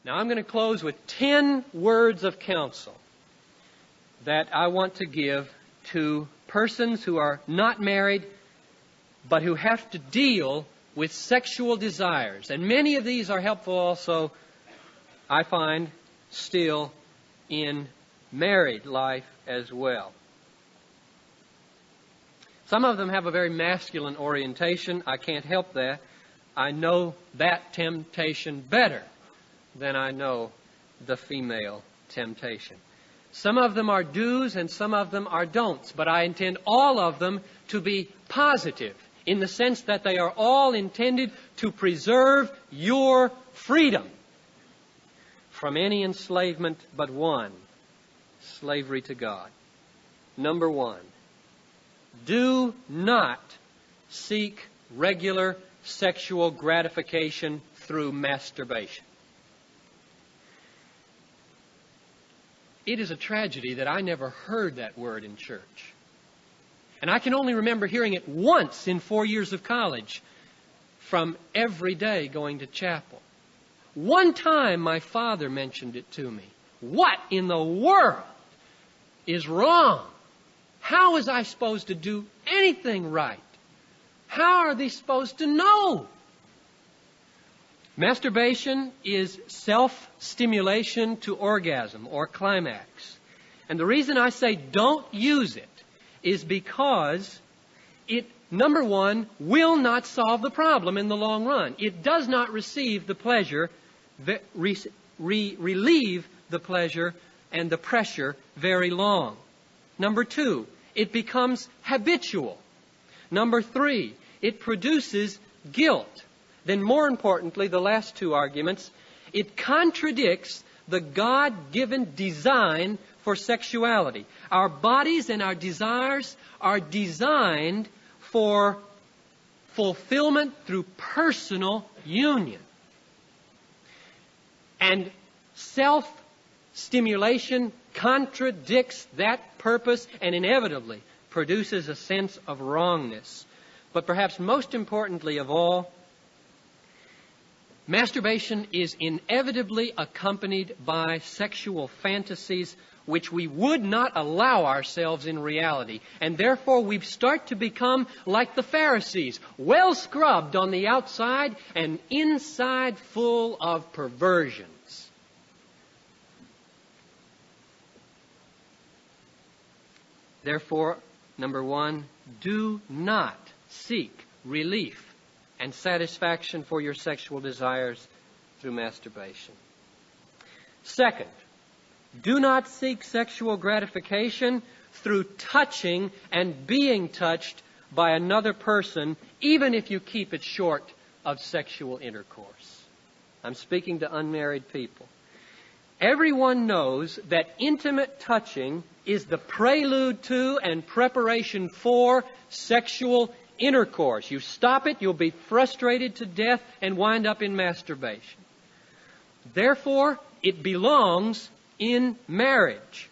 Now I'm going to close with 10 words of counsel that I want to give to persons who are not married but who have to deal with sexual desires. And many of these are helpful also, I find, still in married life as well. Some of them have a very masculine orientation. I can't help that. I know that temptation better than I know the female temptation. Some of them are do's and some of them are don'ts, but I intend all of them to be positive in the sense that they are all intended to preserve your freedom from any enslavement but one, slavery to God. Number one, do not seek regular sexual gratification through masturbation. It is a tragedy that I never heard that word in church. And I can only remember hearing it once in 4 years of college from every day going to chapel. One time my father mentioned it to me. What in the world is wrong? How was I supposed to do anything right? How are they supposed to know? Masturbation is self-stimulation to orgasm or climax. And the reason I say don't use it is because it, number one, will not solve the problem in the long run. It does not relieve the pleasure and the pressure very long. Number two, it becomes habitual. Number three, it produces guilt. Then more importantly, the last two arguments, it contradicts the God-given design for sexuality. Our bodies and our desires are designed for fulfillment through personal union. And self-stimulation contradicts that purpose and inevitably produces a sense of wrongness. But perhaps most importantly of all, masturbation is inevitably accompanied by sexual fantasies which we would not allow ourselves in reality. And therefore we start to become like the Pharisees, well scrubbed on the outside and inside full of perversions. Therefore, number one, do not seek relief and satisfaction for your sexual desires through masturbation. Second, do not seek sexual gratification through touching and being touched by another person, even if you keep it short of sexual intercourse. I'm speaking to unmarried people. Everyone knows that intimate touching is the prelude to and preparation for sexual intercourse. You stop it, you'll be frustrated to death and wind up in masturbation. Therefore, it belongs in marriage.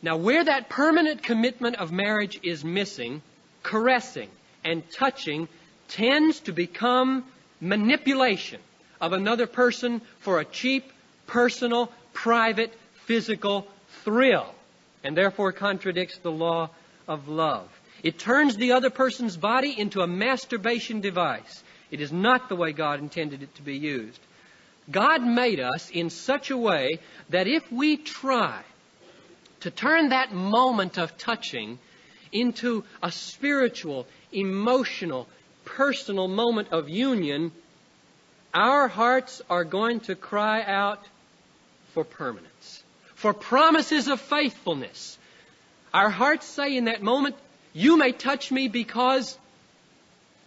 Now, where that permanent commitment of marriage is missing, caressing and touching tends to become manipulation of another person for a cheap, personal, private, physical thrill, and therefore contradicts the law of love. It turns the other person's body into a masturbation device. It is not the way God intended it to be used. God made us in such a way that if we try to turn that moment of touching into a spiritual, emotional, personal moment of union, our hearts are going to cry out for permanence, for promises of faithfulness. Our hearts say in that moment, you may touch me because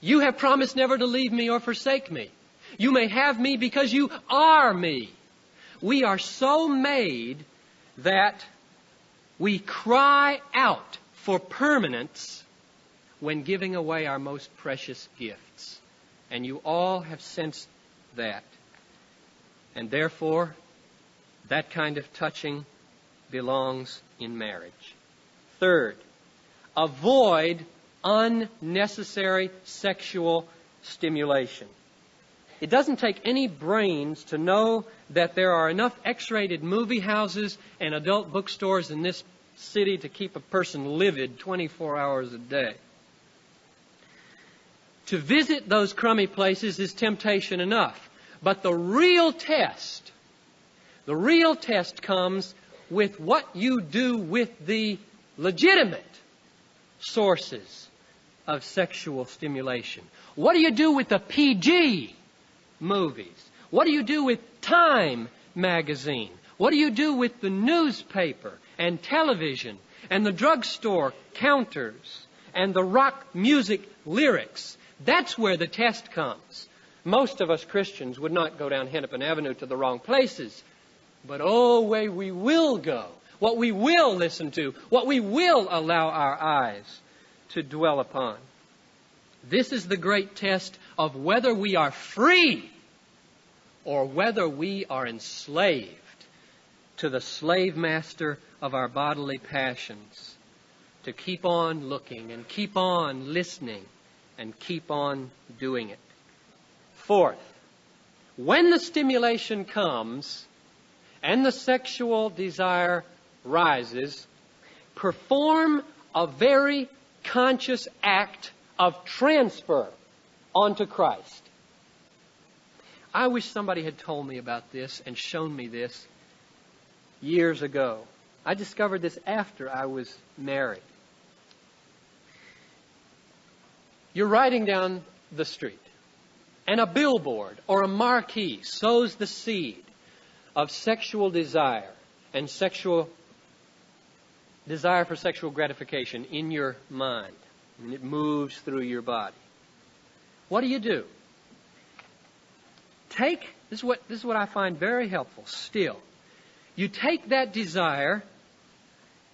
you have promised never to leave me or forsake me. You may have me because you are me. We are so made that we cry out for permanence when giving away our most precious gifts. And you all have sensed that. And therefore, that kind of touching belongs in marriage. Third, avoid unnecessary sexual stimulation. It doesn't take any brains to know that there are enough X-rated movie houses and adult bookstores in this city to keep a person livid 24 hours a day. To visit those crummy places is temptation enough. But the real test comes with what you do with the legitimate sources of sexual stimulation. What do you do with the PG movies? What do you do with Time magazine? What do you do with the newspaper and television and the drugstore counters and the rock music lyrics? That's where the test comes. Most of us Christians would not go down Hennepin Avenue to the wrong places. But oh, where we will go, what we will listen to, what we will allow our eyes to dwell upon. This is the great test of whether we are free or whether we are enslaved to the slave master of our bodily passions, to keep on looking and keep on listening and keep on doing it. Fourth, when the stimulation comes and the sexual desire rises, perform a very conscious act of transfer onto Christ. I wish somebody had told me about this and shown me this years ago. I discovered this after I was married. You're riding down the street, and a billboard or a marquee sows the seed of sexual desire and desire for sexual gratification in your mind. And it moves through your body. What do? This is what I find very helpful still. You take that desire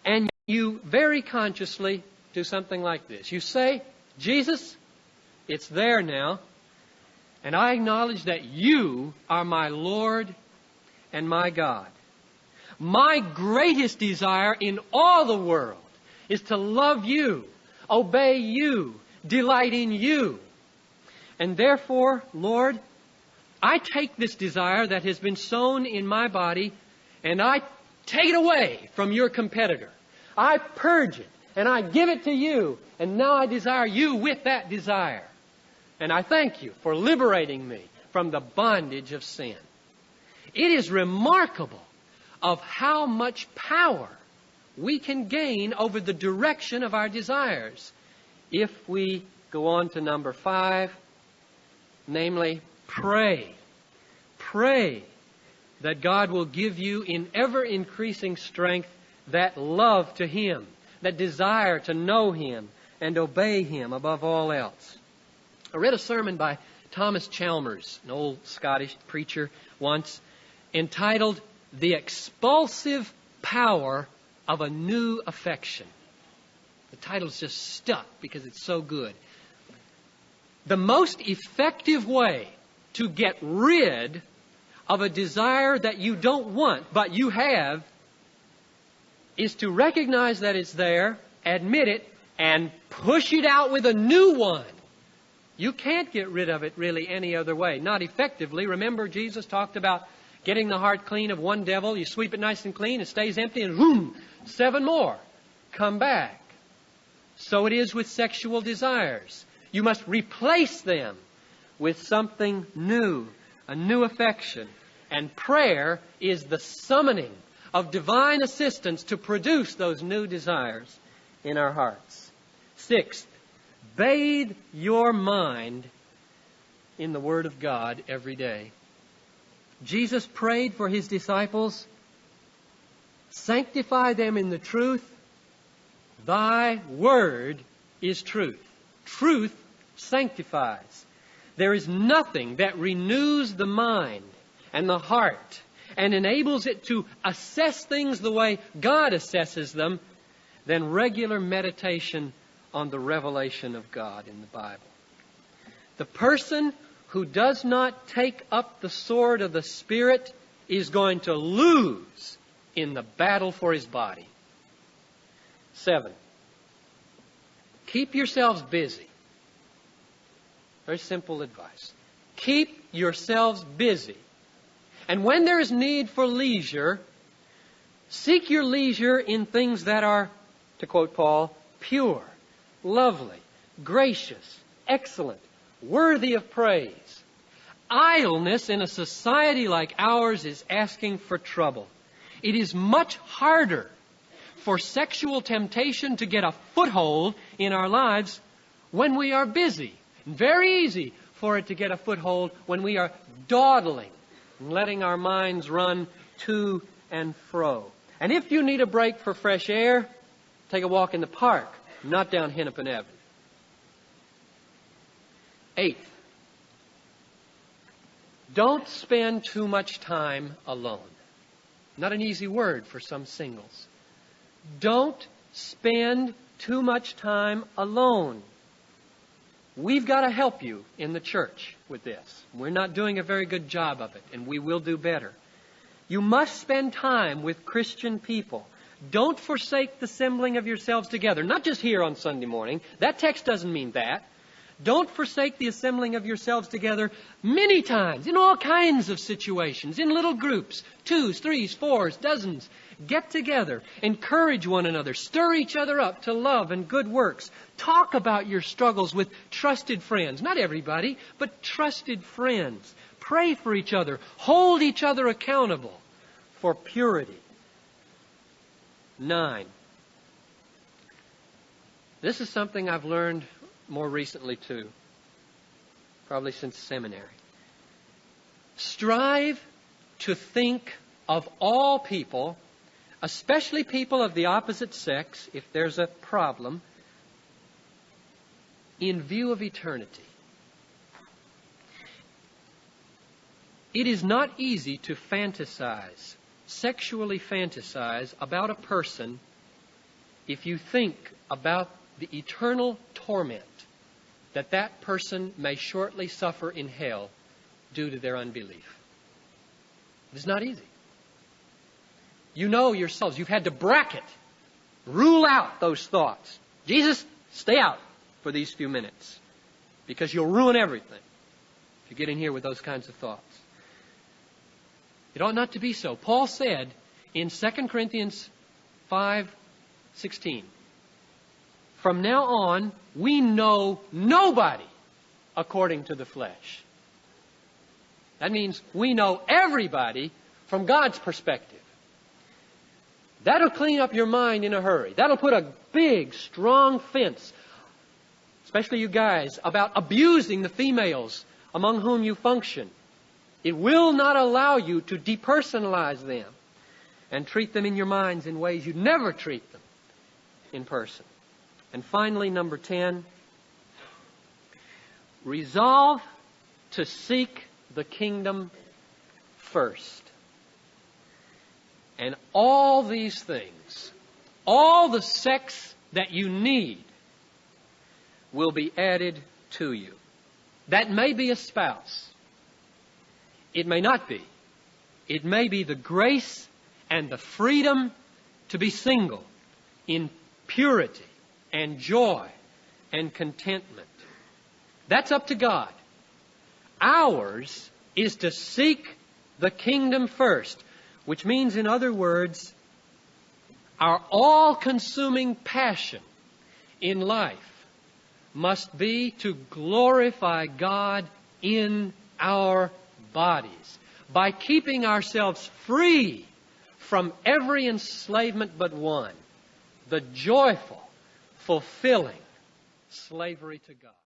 and you very consciously do something like this. You say, Jesus, it's there now, and I acknowledge that you are my Lord and my God. My greatest desire in all the world is to love you, obey you, delight in you. And therefore, Lord, I take this desire that has been sown in my body and I take it away from your competitor. I purge it and I give it to you, and now I desire you with that desire. And I thank you for liberating me from the bondage of sin. It is remarkable of how much power we can gain over the direction of our desires if we go on to number 5, namely, pray. Pray that God will give you in ever-increasing strength that love to Him, that desire to know Him and obey Him above all else. I read a sermon by Thomas Chalmers, an old Scottish preacher, once, entitled The Expulsive Power of a New Affection. The title's just stuck because it's so good. The most effective way to get rid of a desire that you don't want but you have is to recognize that it's there, admit it, and push it out with a new one. You can't get rid of it really any other way. Not effectively. Remember, Jesus talked about getting the heart clean of one devil. You sweep it nice and clean, it stays empty, and boom, 7 more come back. So it is with sexual desires. You must replace them with something new, a new affection. And prayer is the summoning of divine assistance to produce those new desires in our hearts. 6th, bathe your mind in the Word of God every day. Jesus prayed for His disciples, sanctify them in the truth. Thy Word is truth. Truth sanctifies. There is nothing that renews the mind and the heart and enables it to assess things the way God assesses them than regular meditation on the revelation of God in the Bible. The person who does not take up the sword of the Spirit is going to lose in the battle for his body. 7, keep yourselves busy. Very simple advice. Keep yourselves busy. And when there is need for leisure, seek your leisure in things that are, to quote Paul, pure, lovely, gracious, excellent, worthy of praise. Idleness in a society like ours is asking for trouble. It is much harder for sexual temptation to get a foothold in our lives when we are busy. Very easy for it to get a foothold when we are dawdling and letting our minds run to and fro. And if you need a break for fresh air, take a walk in the park, not down Hennepin Avenue. Eighth, don't spend too much time alone. Not an easy word for some singles. Don't spend too much time alone. We've got to help you in the church with this. We're not doing a very good job of it, and we will do better. You must spend time with Christian people. Don't forsake the assembling of yourselves together. Not just here on Sunday morning. That text doesn't mean that. Don't forsake the assembling of yourselves together many times, in all kinds of situations, in little groups, 2s, 3s, 4s, dozens. Get together, encourage one another, stir each other up to love and good works. Talk about your struggles with trusted friends. Not everybody, but trusted friends. Pray for each other. Hold each other accountable for purity. 9. This is something I've learned more recently too, probably since seminary. Strive to think of all people, especially people of the opposite sex, if there's a problem, in view of eternity. It is not easy to fantasize, sexually fantasize about a person if you think about the eternal torment that person may shortly suffer in hell due to their unbelief. It is not easy. You know yourselves, you've had to bracket, rule out those thoughts. Jesus, stay out for these few minutes, because you'll ruin everything if you get in here with those kinds of thoughts. It ought not to be so. Paul said in 2 Corinthians 5:16, from now on, we know nobody according to the flesh. That means we know everybody from God's perspective. That'll clean up your mind in a hurry. That'll put a big, strong fence, especially you guys, about abusing the females among whom you function. It will not allow you to depersonalize them and treat them in your minds in ways you'd never treat them in person. And finally, number 10, resolve to seek the kingdom first. And all these things, all the sex that you need, will be added to you. That may be a spouse. It may not be. It may be the grace and the freedom to be single in purity and joy and contentment. That's up to God. Ours is to seek the kingdom first, which means, in other words, our all-consuming passion in life must be to glorify God in our bodies by keeping ourselves free from every enslavement but one, the joyful, fulfilling slavery to God.